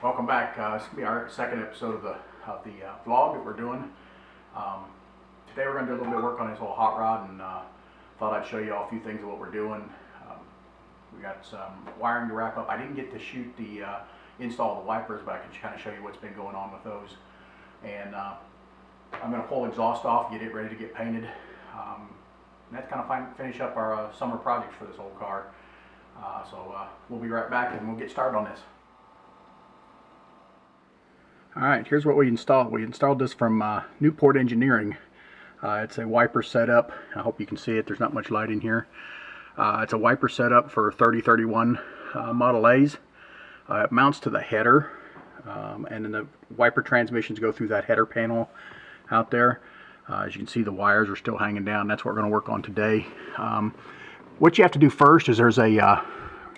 Welcome back. This will be our second episode of the vlog that we're doing. Today we're going to do a little bit of work on this whole hot rod, and thought I'd show you all a few things of what we're doing. We got some wiring to wrap up. I didn't get to shoot the install of the wipers, but I can kind of show you what's been going on with those. And I'm going to pull exhaust off, get it ready to get painted. And that's kind of finish up our summer projects for this old car. So we'll be right back and we'll get started on this. Alright, here's what we installed. We installed this from Newport Engineering. It's a wiper setup. I hope you can see it. There's not much light in here. It's a wiper setup for 3031 Model A's. It mounts to the header, and then the wiper transmissions go through that header panel out there. As you can see, the wires are still hanging down. That's what we're going to work on today. What you have to do first is there's a,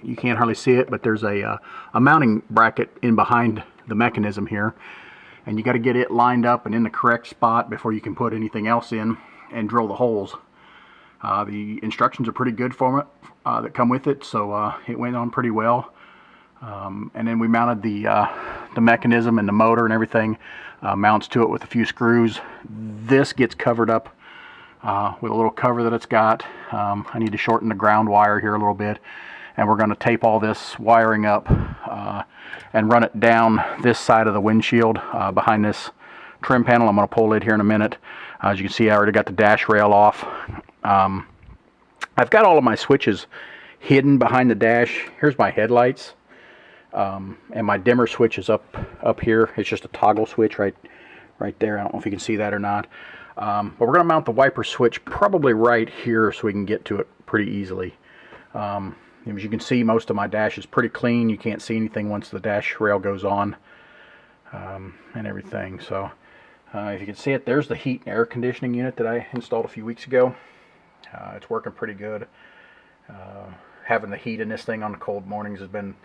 you can't hardly see it, but there's a mounting bracket in behind the mechanism here, and you got to get it lined up and in the correct spot before you can put anything else in and drill the holes. The instructions are pretty good for it that come with it, so it went on pretty well. And then we mounted the mechanism and the motor and everything mounts to it with a few screws. This gets covered up with a little cover that it's got. I need to shorten the ground wire here a little bit, and we're going to tape all this wiring up and run it down this side of the windshield behind this trim panel. I'm going to pull it here in a minute. As you can see, I already got the dash rail off. I've got all of my switches hidden behind the dash. Here's my headlights, and my dimmer switch is up here. It's just a toggle switch right there. I don't know if you can see that or not. But we're going to mount the wiper switch probably right here so we can get to it pretty easily. As you can see, most of my dash is pretty clean. You can't see anything once the dash rail goes on and everything. So if you can see it, there's the heat and air conditioning unit that I installed a few weeks ago. It's working pretty good. Having the heat in this thing on the cold mornings has been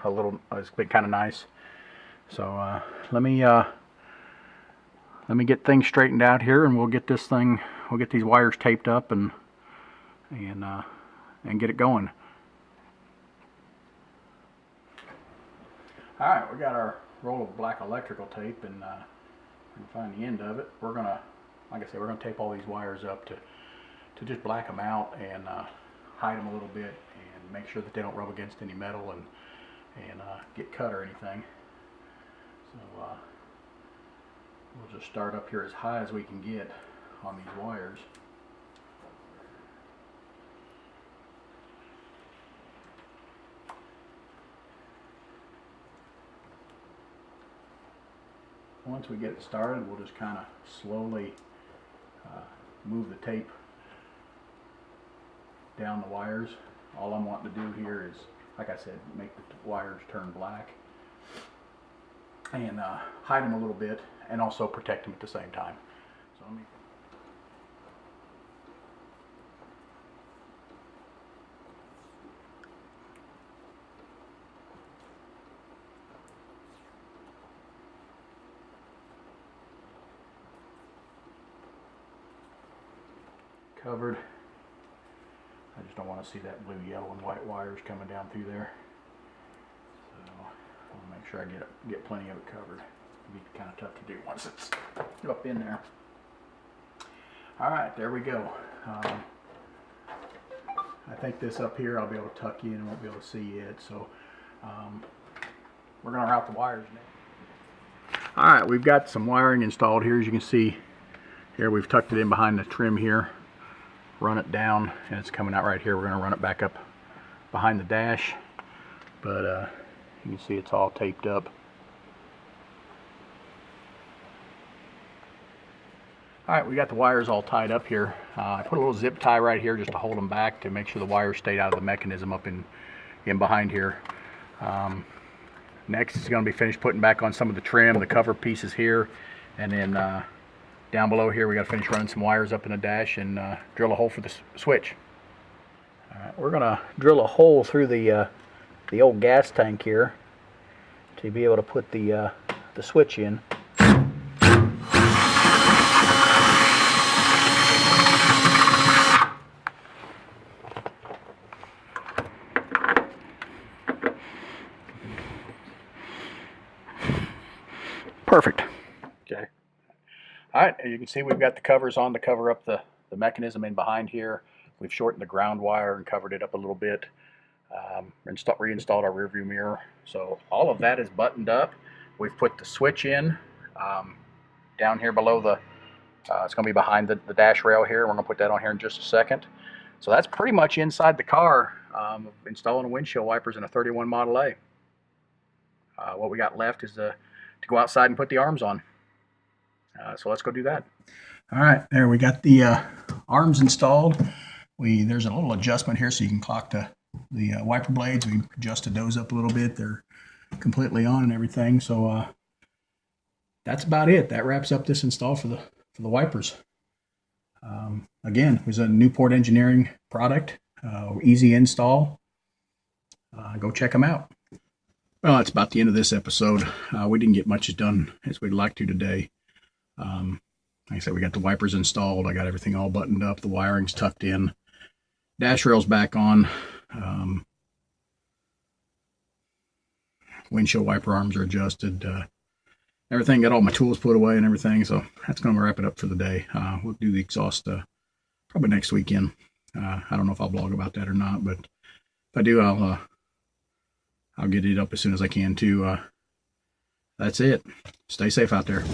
it's been kind of nice. So let me get things straightened out here, and we'll get these wires taped up and get it going. All right, we got our roll of black electrical tape, and we can find the end of it. We're gonna, like I said, we're gonna tape all these wires up to just black them out and hide them a little bit and make sure that they don't rub against any metal and get cut or anything. So we'll just start up here as high as we can get on these wires. Once we get it started, we'll just kind of slowly move the tape down the wires. All I'm wanting to do here is, like I said, make the wires turn black and hide them a little bit, and also protect them at the same time. So let me covered. I just don't want to see that blue, yellow, and white wires coming down through there. So I want to make sure I get plenty of it covered. It'll be kind of tough to do once it's up in there. All right, there we go. I think this up here I'll be able to tuck in and won't be able to see it. So we're going to route the wires now. All right, we've got some wiring installed here. As you can see here, we've tucked it in behind the trim here. Run it down, and it's coming out right here. We're going to run it back up behind the dash, but you can see it's all taped up. Alright, we got the wires all tied up here. I put a little zip tie right here just to hold them back to make sure the wires stayed out of the mechanism up in behind here. Next is going to be finished putting back on some of the trim, the cover pieces here, and then down below here we got to finish running some wires up in the dash and drill a hole for the switch. Alright, we're going to drill a hole through the old gas tank here to be able to put the switch in. perfect. Okay. All right, you can see we've got the covers on to cover up the mechanism in behind here. We've shortened the ground wire and covered it up a little bit. Reinstalled our rear view mirror. So all of that is buttoned up. We've put the switch in down here below the, it's going to be behind the dash rail here. We're going to put that on here in just a second. So that's pretty much inside the car, installing windshield wipers in a 31 Model A. What we got left is to go outside and put the arms on. So let's go do that. All right, there we got the arms installed. There's a little adjustment here so you can clock the wiper blades. We adjusted those up a little bit. They're completely on and everything. So that's about it. That wraps up this install for the wipers. Again, it was a Newport Engineering product. Easy install. Go check them out. Well, that's about the end of this episode. We didn't get much done as we'd like to today. Like I said, we got the wipers installed. I got everything all buttoned up. The wiring's tucked in. Dash rail's back on. Windshield wiper arms are adjusted. Everything, got all my tools put away and everything. So that's going to wrap it up for the day. We'll do the exhaust probably next weekend. I don't know if I'll blog about that or not, but if I do, I'll get it up as soon as I can too. That's it. Stay safe out there.